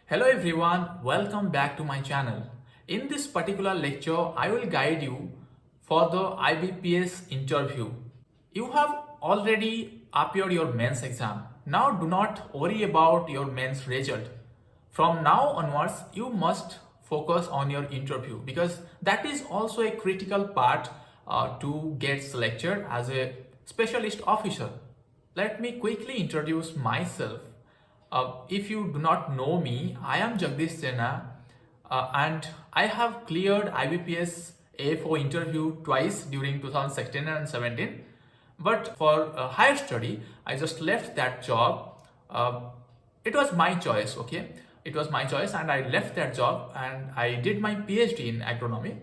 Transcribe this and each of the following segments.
Hello everyone, welcome back to my channel. In this particular lecture, I will guide you for the IBPS interview. You have already appeared your mains exam. Now do not worry about your mains result. From now onwards, you must focus on your interview because that is also a critical part to get selected as a specialist officer. Let me quickly introduce myself. If you do not know me, I am Jagdish Sena and I have cleared IBPS AFO interview twice during 2016 and 17. But for higher study, I just left that job. It was my choice, okay? It was my choice and I left that job and I did my PhD in agronomy.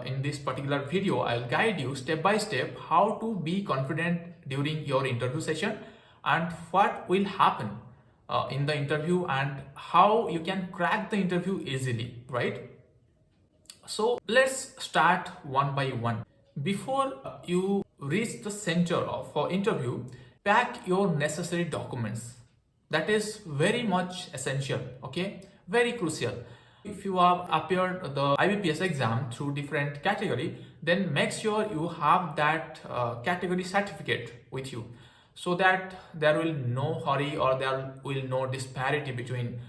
In this particular video, I'll guide you step by step how to be confident during your interview session and what will happen in the interview and how you can crack the interview easily, right? So let's start one by one. Before you reach the center of for interview, pack your necessary documents. That is very much essential, okay? Very crucial. If you have appeared the IBPS exam through different category, then make sure you have that category certificate with you, so that there will no hurry or there will no disparity between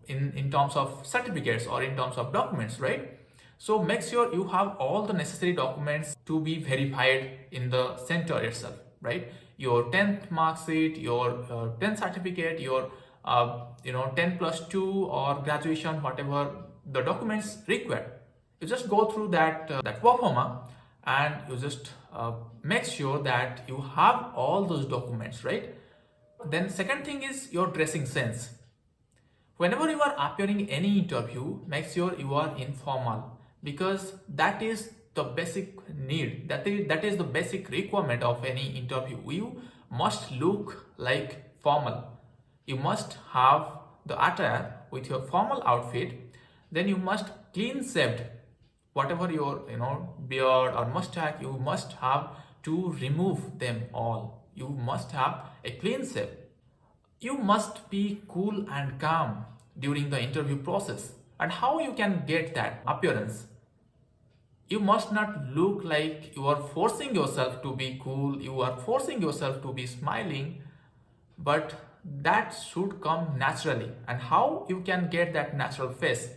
in terms of certificates or in terms of documents, right? So make sure you have all the necessary documents to be verified in the center itself, right? Your 10th mark sheet, your 10th certificate, your 10 plus 2 or graduation, whatever the documents required. You just go through that pro forma and you just make sure that you have all those documents, right? Then second thing is your dressing sense. Whenever you are appearing any interview, make sure you are informal because that is the basic need. That is the basic requirement of any interview. You must look like formal. You must have the attire with your formal outfit. Then you must clean shaved. Whatever your beard or mustache, you must have to remove them all. You must have a clean shave. You must be cool and calm during the interview process. And how you can get that appearance? You must not look like you are forcing yourself to be cool, you are forcing yourself to be smiling, but that should come naturally. And how you can get that natural face?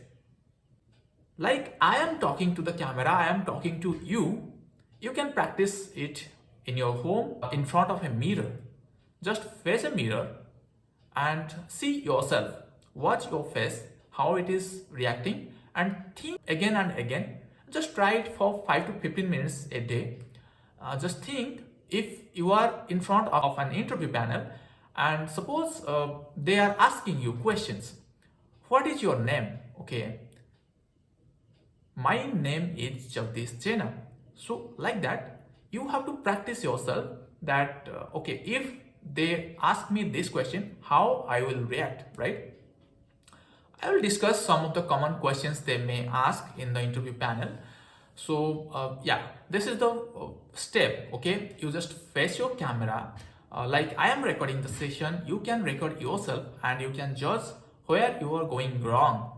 Like I am talking to the camera, I am talking to you. You can practice it in your home in front of a mirror. Just face a mirror and see yourself. Watch your face, how it is reacting, and think again and again. Just try it for 5 to 15 minutes a day. Just think if you are in front of an interview panel and suppose they are asking you questions. What is your name? Okay. My name is Jagdish Sena. So like that, you have to practice yourself that, okay, if they ask me this question, how I will react, right? I will discuss some of the common questions they may ask in the interview panel. So this is the step, okay? You just face your camera. Like I am recording the session, you can record yourself and you can judge where you are going wrong.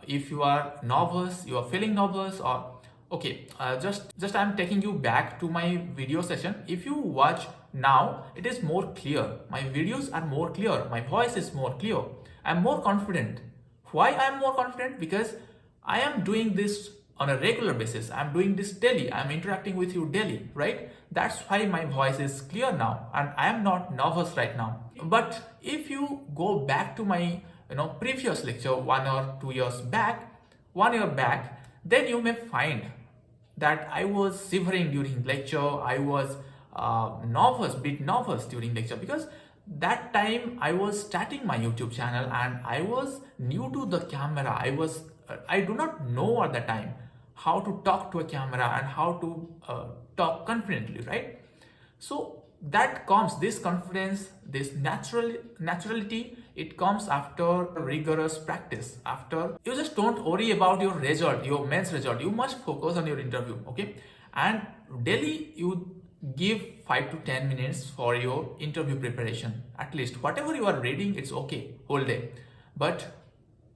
If you are nervous, you are feeling nervous, or okay, just I'm taking you back to my video session. If you watch now, it is more clear. My videos are more clear. My voice is more clear. I'm more confident. Why I'm more confident? Because I am doing this on a regular basis. I'm doing this daily. I'm interacting with you daily, right? That's why my voice is clear now and I am not nervous right now. But if you go back to my previous lecture 1 or 2 years back, 1 year back, then you may find that I was shivering during lecture. I was bit nervous during lecture because that time I was starting my YouTube channel and I was new to the camera. I do not know at the time how to talk to a camera and how to talk confidently, right? So that comes, this confidence, this naturality, it comes after rigorous practice. After you just don't worry about your result, your mains result. You must focus on your interview, okay? And daily you give 5 to 10 minutes for your interview preparation. At least whatever you are reading, it's okay whole day. But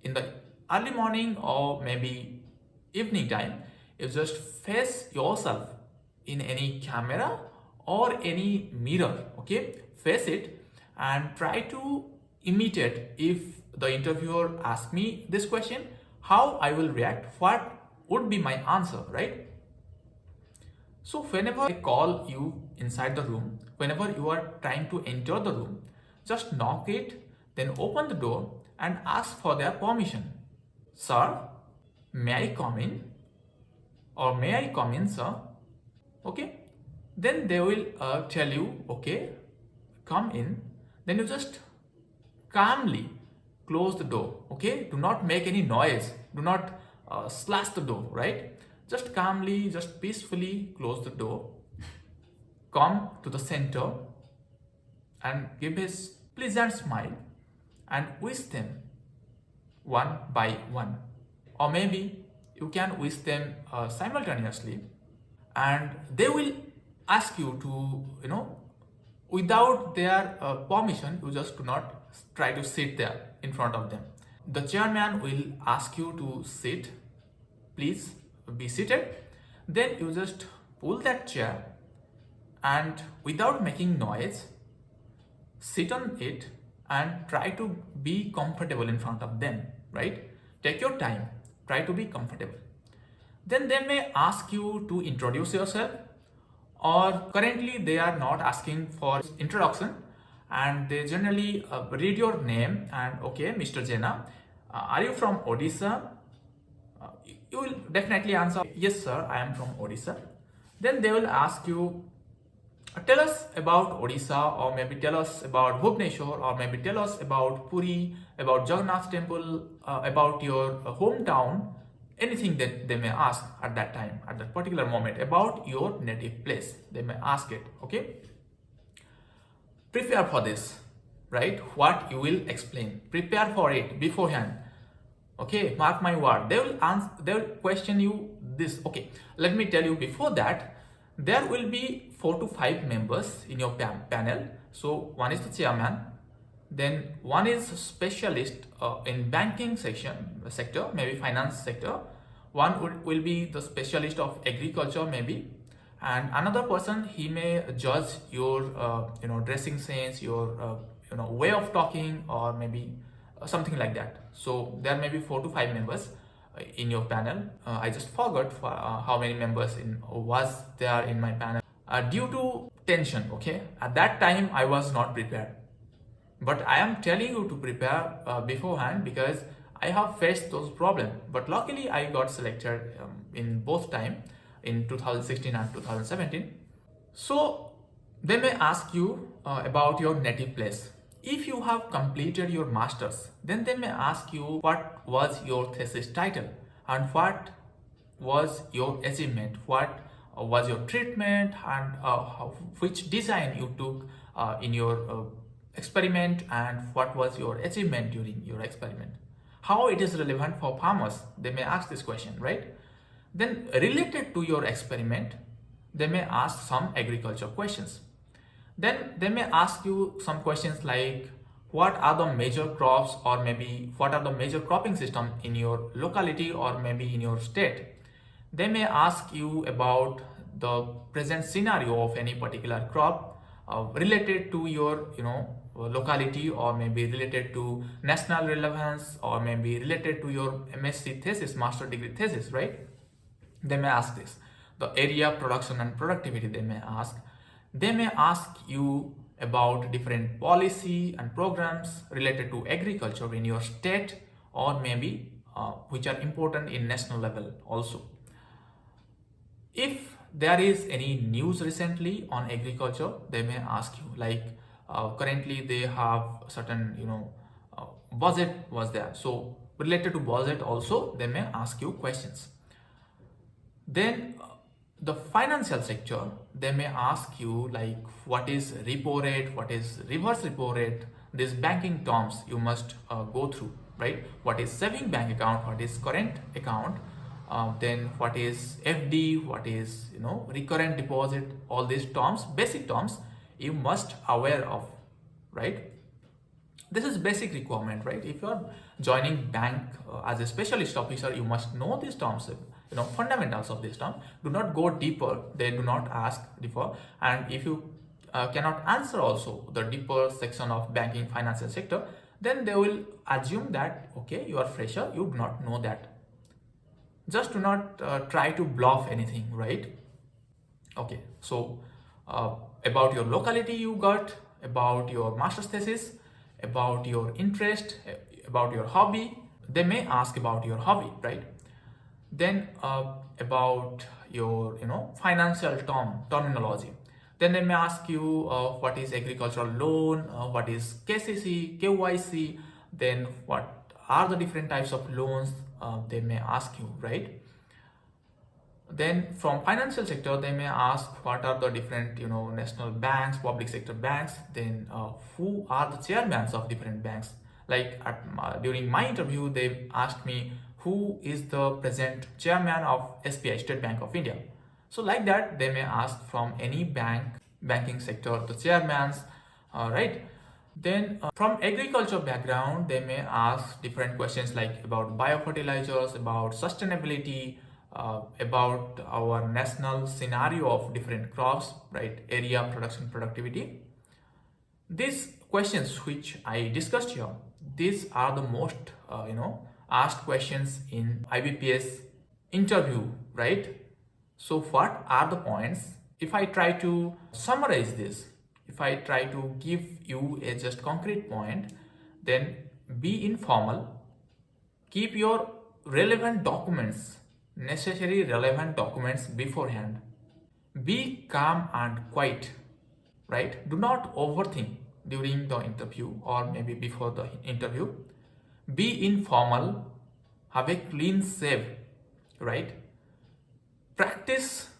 in the early morning or maybe evening time, you just face yourself in any camera or any mirror. Okay, face it and try to imitate. If the interviewer asks me this question, how I will react, what would be my answer, right? So whenever I call you inside the room, whenever you are trying to enter the room, just knock it, then open the door and ask for their permission. Sir, may I come in? Or may I come in, sir? Okay. Then they will tell you, okay, come in. Then you just calmly close the door. Okay. Do not make any noise. Do not slash the door, right? Just calmly, just peacefully close the door. Come to the center and give a pleasant smile and wish them one by one. Or maybe you can wish them simultaneously, and they will ask you to, without their permission, you just do not try to sit there in front of them. The chairman will ask you to sit, please be seated. Then you just pull that chair and without making noise, sit on it and try to be comfortable in front of them, right? Take your time, try to be comfortable. Then they may ask you to introduce yourself, or currently they are not asking for introduction and they generally read your name and, okay, Mr. Jena, are you from Odisha? You will definitely answer, yes sir, I am from Odisha. Then they will ask you, tell us about Odisha, or maybe tell us about Bhubaneswar, or maybe tell us about Puri, about Jagannath temple, about your hometown, anything that they may ask at that time, at that particular moment, about your native place. They may ask it, okay? Prepare for this, right? What you will explain. Prepare for it beforehand. Okay, mark my word. They will question you this. Okay, let me tell you before that, there will be 4 to 5 members in your panel. So one is the chairman, then one is specialist in banking sector, maybe finance sector. One will be the specialist of agriculture maybe, and another person, he may judge your dressing sense, your way of talking, or maybe something like that. So there may be 4 to 5 members in your panel. I just forgot how many members was there in my panel. Due to tension, okay, at that time I was not prepared, but I am telling you to prepare beforehand because I have faced those problems. But luckily I got selected in both time, in 2016 and 2017. So they may ask you about your native place. If you have completed your masters, then they may ask you what was your thesis title and what was your achievement, what was your treatment, and which design you took in your experiment, and what was your achievement during your experiment. How it is relevant for farmers, they may ask this question, right? Then related to your experiment, they may ask some agriculture questions. Then they may ask you some questions like, what are the major crops, or maybe what are the major cropping system in your locality or maybe in your state. They may ask you about the present scenario of any particular crop related to your locality, or maybe related to national relevance, or maybe related to your MSc thesis, master degree thesis, right? They may ask this. The area, production and productivity they may ask. They may ask you about different policy and programs related to agriculture in your state, or maybe which are important in national level also. If there is any news recently on agriculture, they may ask you, like currently they have certain budget was there, so related to budget also they may ask you questions. Then the financial sector, they may ask you like, what is repo rate, what is reverse repo rate. These banking terms you must go through, right? What is saving bank account, what is current account, then what is FD, what is recurrent deposit. All these terms, basic terms, you must aware of, right? This is basic requirement, right? If you are joining bank as a specialist officer, you must know these terms, fundamentals of this term. Do not go deeper. They do not ask deeper. And if you cannot answer also the deeper section of banking financial sector, then they will assume that, okay, you are fresher, you do not know that. Just do not try to bluff anything, right? Okay, so about your locality you got, about your master's thesis, about your interest, about your hobby. They may ask about your hobby, right? Then about your financial terminology. Then they may ask you what is agricultural loan, what is KCC, KYC, then what are the different types of loans they may ask you, right? Then from financial sector, they may ask what are the different national banks, public sector banks. Then who are the chairmen of different banks? Like during my interview, they asked me who is the present chairman of SBI, State Bank of India. So like that, they may ask from any banking sector, the chairmans, right? Then from agriculture background, they may ask different questions like about biofertilizers, about sustainability, about our national scenario of different crops, right? Area, production, productivity. These questions which I discussed here, these are the most, asked questions in IBPS interview, right? So what are the points? If I try to summarize this, if I try to give you a just concrete point, then be informal, keep your relevant documents, necessary relevant documents beforehand. Be calm and quiet, right? Do not overthink during the interview or maybe before the interview. Be informal, have a clean shave, right? Practice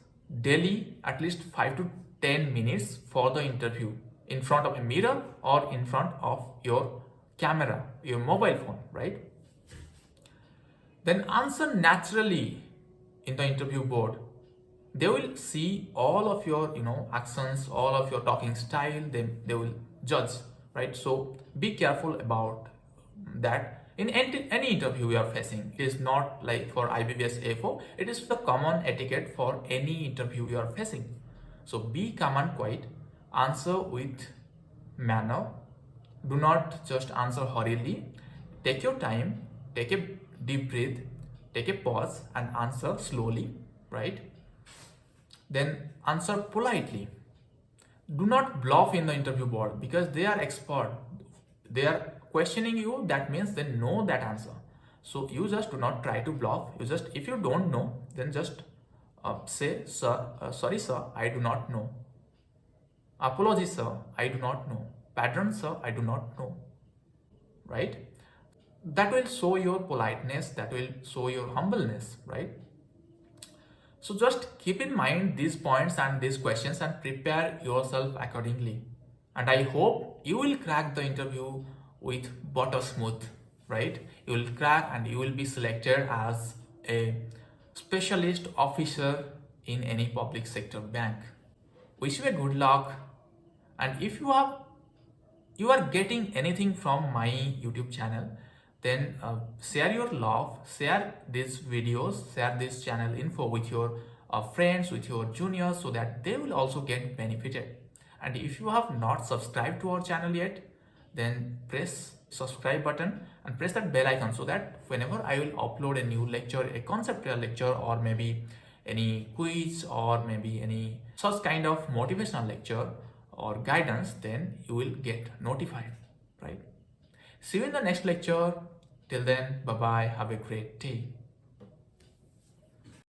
daily at least 5 to 10 minutes for the interview in front of a mirror or in front of your camera, your mobile phone, right? Then answer naturally in the interview board. They will see all of your actions, all of your talking style. They will judge, right? So be careful about that. In any interview you are facing, it is not like for IBPS AFO, it is the common etiquette for any interview you are facing. So be calm and quiet, answer with manner, do not just answer hurriedly. Take your time, take a deep breath, take a pause and answer slowly, right? Then answer politely. Do not bluff in the interview board because they are expert. They are questioning you, that means they know that answer. So you just do not try to bluff. You just, if you don't know, then just say, sir, sorry sir, I do not know. Apologies sir, I do not know. Pardon sir, I do not know. Right? That will show your politeness, that will show your humbleness, right? So just keep in mind these points and these questions and prepare yourself accordingly. And I hope you will crack the interview with butter smooth, right? You will crack and you will be selected as a specialist officer in any public sector bank. Wish you a good luck. And if you are getting anything from my YouTube channel, then share your love, share these videos, share this channel info with your friends, with your juniors, so that they will also get benefited. And if you have not subscribed to our channel yet, then press subscribe button and press that bell icon so that whenever I will upload a new lecture, a conceptual lecture, or maybe any quiz or maybe any such kind of motivational lecture or guidance, then you will get notified, right? See you in the next lecture. Till then, bye bye, have a great day.